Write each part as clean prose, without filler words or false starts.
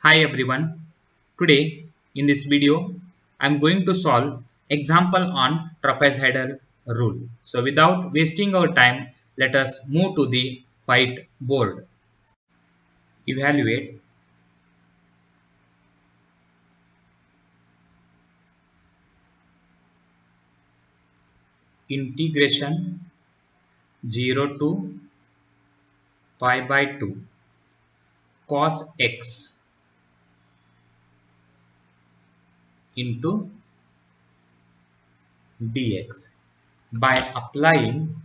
Hi everyone. Today in this video I am going to solve example on trapezoidal rule. So without wasting our time, let us move to the whiteboard. Evaluate integration 0 to pi by 2 cos x into dx by applying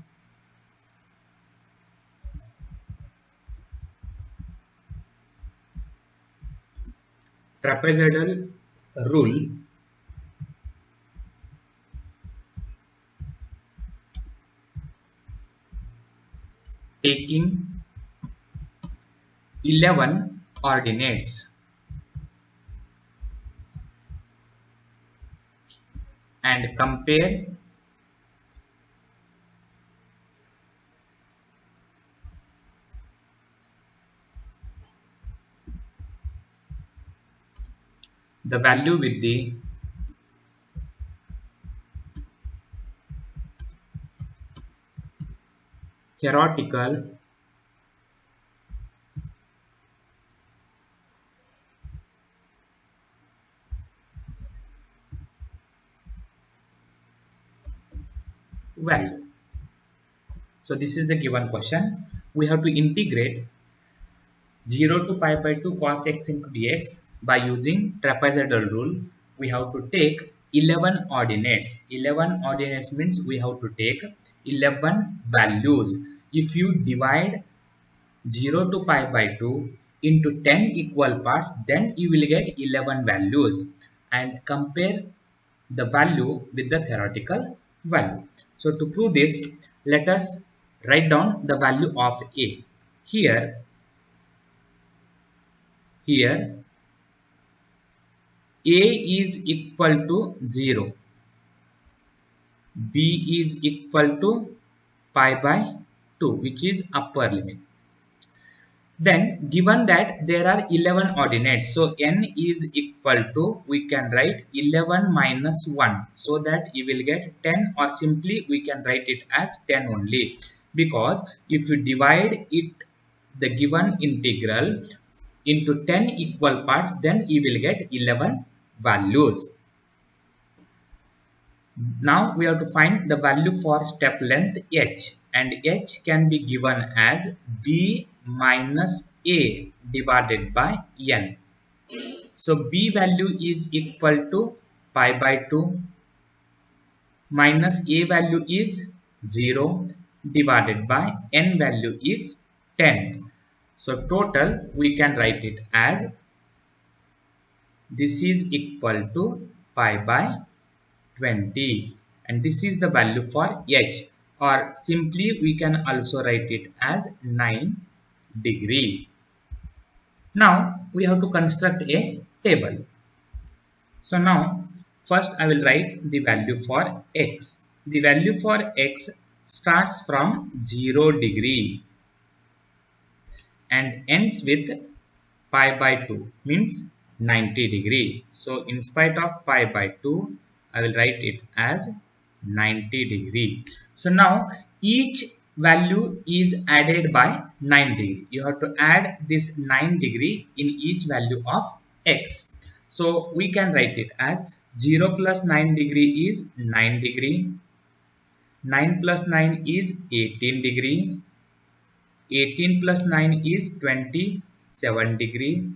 trapezoidal rule. Taking 11 ordinates and compare the value with the theoretical value. So this is the given question. We have to integrate 0 to pi by 2 cos x into dx by using trapezoidal rule. We have to take 11 ordinates. 11 ordinates means we have to take 11 values. If you divide 0 to pi by 2 into 10 equal parts, then you will get 11 values and compare the value with the theoretical value. So to prove this, let us write down the value of a. Here a is equal to 0, b is equal to pi by 2, which is upper limit. Then given that there are 11 ordinates, so n is equal to, we can write 11 minus 1, so that you will get 10, or simply we can write it as 10 only, because if you divide it, the given integral, into 10 equal parts, then you will get 11 values. Now we have to find the value for step length h, and h can be given as b minus a divided by n. So b value is equal to pi by 2 minus a value is 0 divided by n value is 10. So total we can write it as this is equal to pi by 20, and this is the value for h, or simply we can also write it as 9 degree. Now we have to construct a table. So now first I will write the value for x. The value for x starts from 0 degree and ends with pi by 2, means 90 degree. So in spite of pi by 2, I will write it as 90 degree. So now each value is added by 9 degree. You have to add this 9 degree in each value of x. So we can write it as 0 plus 9 degree is 9 degree. 9 plus 9 is 18 degree. 18 plus 9 is 27 degree.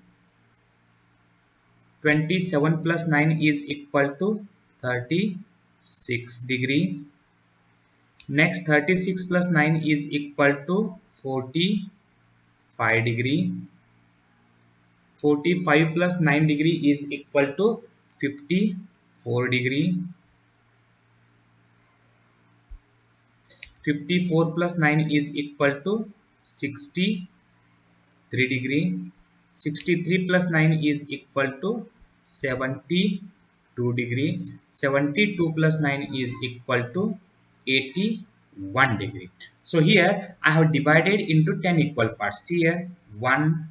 27 plus 9 is equal to 36 degree. Next 36 plus 9 is equal to 45 degree. 45 plus 9 degree is equal to 54 degree. 54 plus 9 is equal to 63 degree. 63 plus 9 is equal to 72 degree. 72 plus 9 is equal to 81 degree. So here I have divided into 10 equal parts. Here 1,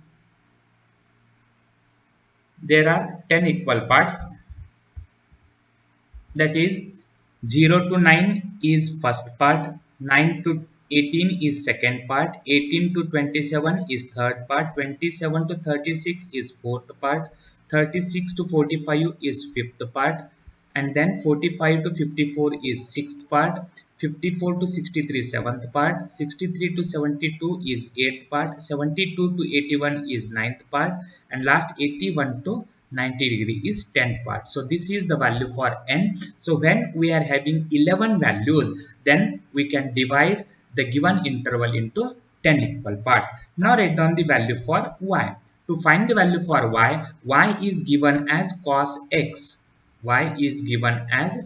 there are 10 equal parts. That is 0 to 9 is first part, 9 to 18 is second part, 18 to 27 is third part, 27 to 36 is fourth part, 36 to 45 is fifth part, and then 45 to 54 is sixth part, 54 to 63 seventh part, 63 to 72 is eighth part, 72 to 81 is ninth part, and last 81 to 90° is 10th part. So this is the value for n. So when we are having 11 values, then we can divide the given interval into 10 equal parts. Now write down the value for y. To find the value for y is given as cos x. Y is given as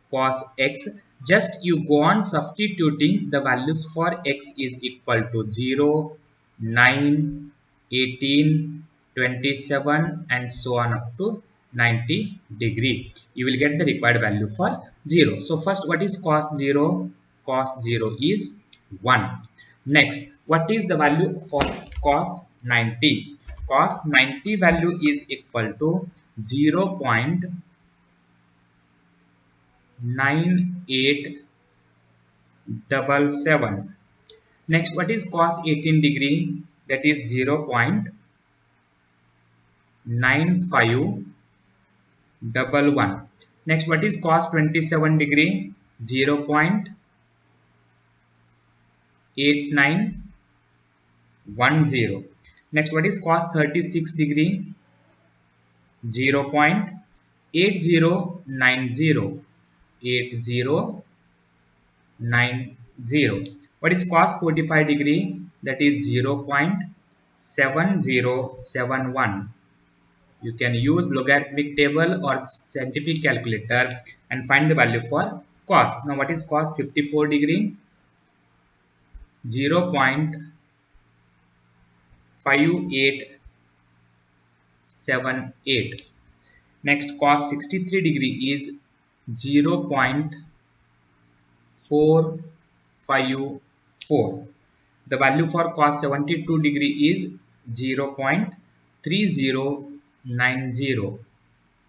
cos x. Just you go on substituting the values for x is equal to 0, 9, 18, 27 and so on up to 90°. You will get the required value for 0. So first, what is cos 0? Cos 0 is 1. Next, what is the value for cos 90? Cos 90 value is equal to 0.9877. Next, what is cos 18°? That is 0.9511. Next, what is cos 27°? 0.8910. Next, what is cos 36°? 0.8090. 8090. What is cos 45°? That is 0.7071. You can use logarithmic table or scientific calculator and find the value for cos. Now what is cos 54°? 0.5878. Next, cos 63° is 0.454. The value for cos 72° is 0.3090.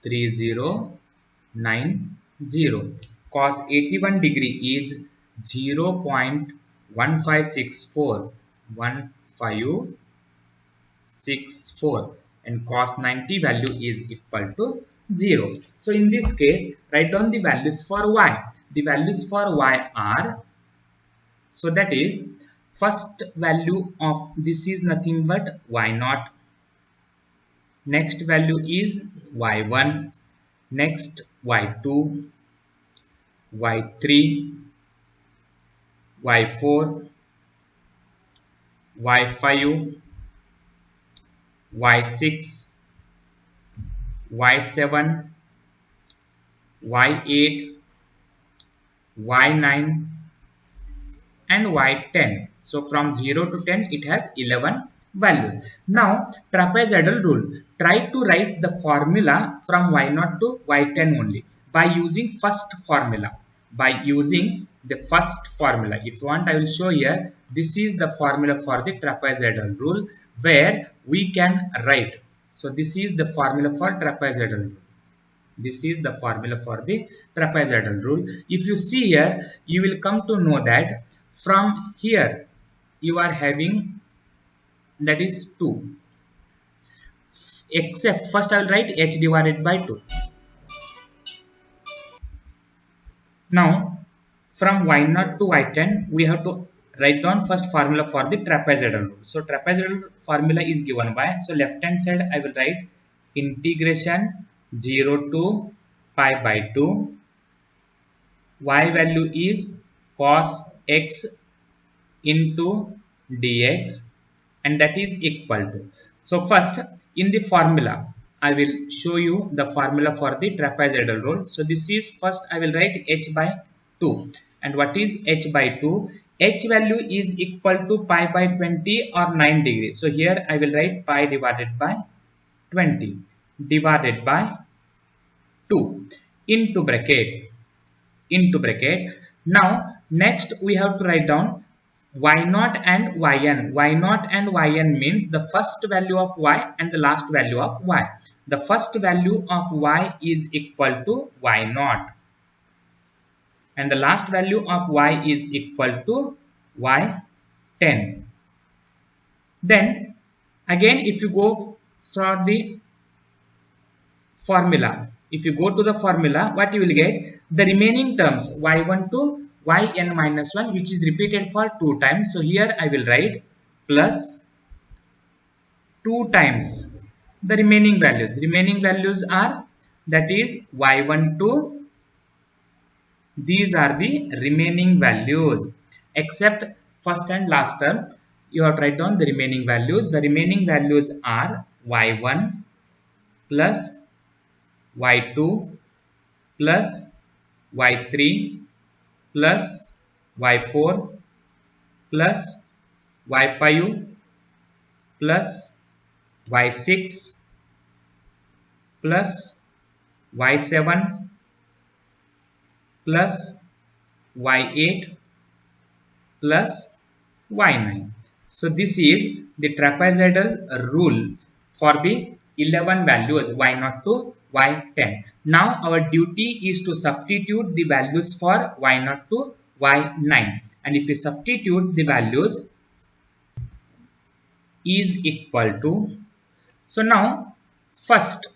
3090. Cos 81° is 0.1564. 1564. And cos 90 value is equal to 0. So in this case, write down the values for y. The values for y are, so that is, first value of this is nothing but y0. Next value is y1. Next y2, y3, y4, y5, y6, y7, y8, y9 and y10. So from 0 to 10 it has 11 values. Now trapezoidal rule. Try to write the formula from y0 to y10 only by using first formula. By using the first formula. If you want, I will show here. This is the formula for the trapezoidal rule where we can write. So this is the formula for trapezoidal rule. This is the formula for the trapezoidal rule. If you see here, you will come to know that from here you are having, that is 2. Except first I will write h divided by 2. Now from y0 to y10 we have to write down first formula for the trapezoidal rule. So trapezoidal formula is given by, so left hand side I will write integration 0 to pi by 2. Y value is cos x into dx and that is equal to. So first in the formula I will show you the formula for the trapezoidal rule. So this is, first I will write h by 2. And what is h by 2? H value is equal to pi by 20 or 9 degrees. So here I will write pi divided by 20 divided by 2 into bracket. Now next we have to write down y0 and yn. Y0 and yn means the first value of y and the last value of y. The first value of y is equal to y0 and the last value of y is equal to y10. Then again, if you go for the formula, if you go to the formula, what you will get? The remaining terms y1 to yn minus 1, which is repeated for 2 times. So here I will write plus 2 times the remaining values. Remaining values are, that is y1 to, these are the remaining values, except first and last term. You have to write down the remaining values. The remaining values are y1 plus y2 plus y3 plus y4 plus y5 plus y6 plus y7 plus y8 plus y9. So this is the trapezoidal rule for the 11 values y0 to y10. Now our duty is to substitute the values for y0 to y9, and if we substitute the values is equal to, so now first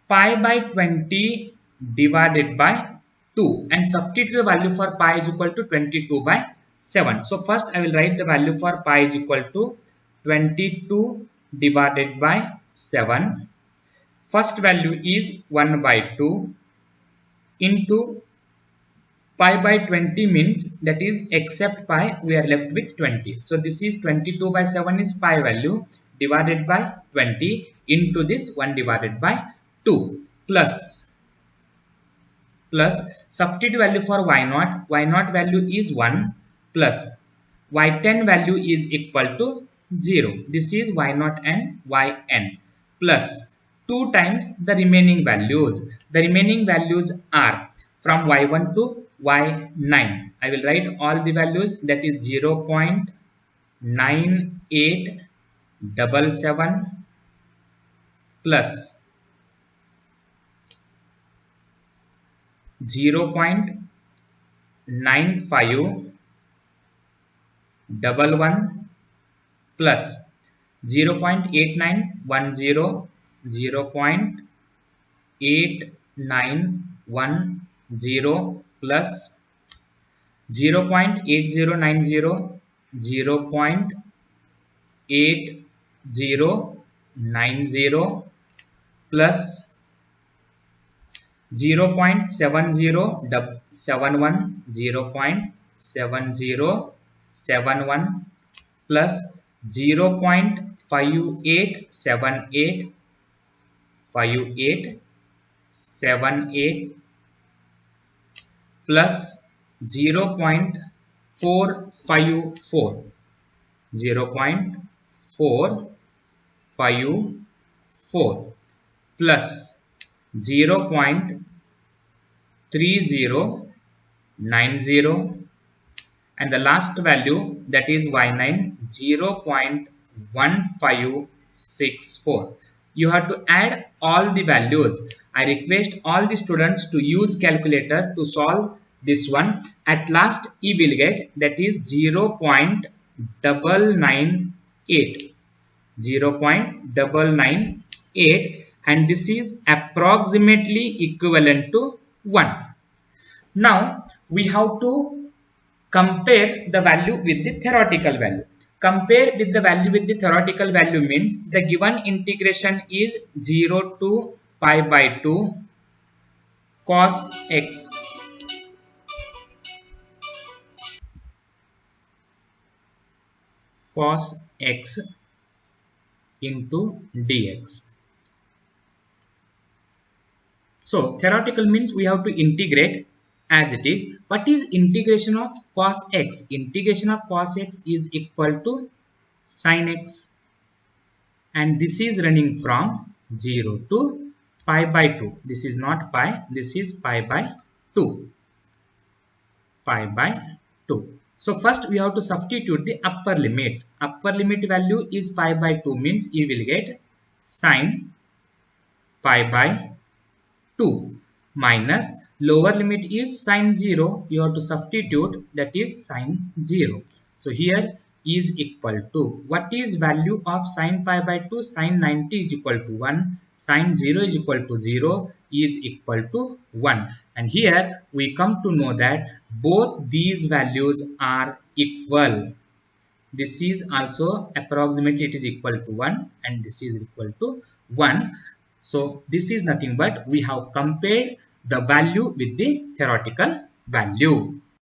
pi by 20 divided by 2 and substitute the value for pi is equal to 22 by 7. So first I will write the value for pi is equal to 22 divided by 7. First value is 1 by 2 into pi by 20 means, that is except pi we are left with 20. So this is 22 by 7 is pi value divided by 20 into this 1 divided by 2 plus substitute value for y0. Y0 value is 1 plus y10 value is equal to 0. This is y0 and yn plus 2 times the remaining values. The remaining values are from y1 to y9. I will write all the values, that is 0.9877 plus 0.9511 plus 0.8910, 0.8910 plus 0.8090, 0.8090 plus 0.7071, 0.7071 plus 0.5878, 5878 plus 0.454, 0.454 plus 0.3090 and the last value, that is y9, 0.1564. You have to add all the values. I request all the students to use calculator to solve this one. At last you will get, that is 0.998, 0.998, and this is approximately equivalent to 1. Now we have to compare the value with the theoretical value. Compare with the value with the theoretical value means the given integration is 0 to pi by 2 cos x into dx. So theoretical means we have to integrate as it is. What is integration of cos x? Integration of cos x is equal to sin x, and this is running from 0 to pi by 2. This is not pi, this is pi by 2. pi by 2. So first we have to substitute the upper limit. Upper limit value is pi by 2, means you will get sine pi by 2 minus lower limit is sine 0. You have to substitute, that is sine 0. So here is equal to, what is value of sine pi by 2? Sine 90 is equal to 1. Sine 0 is equal to 0 is equal to 1. And here we come to know that both these values are equal. This is also approximately it is equal to 1 and this is equal to 1. So this is nothing but we have compared the value with the theoretical value.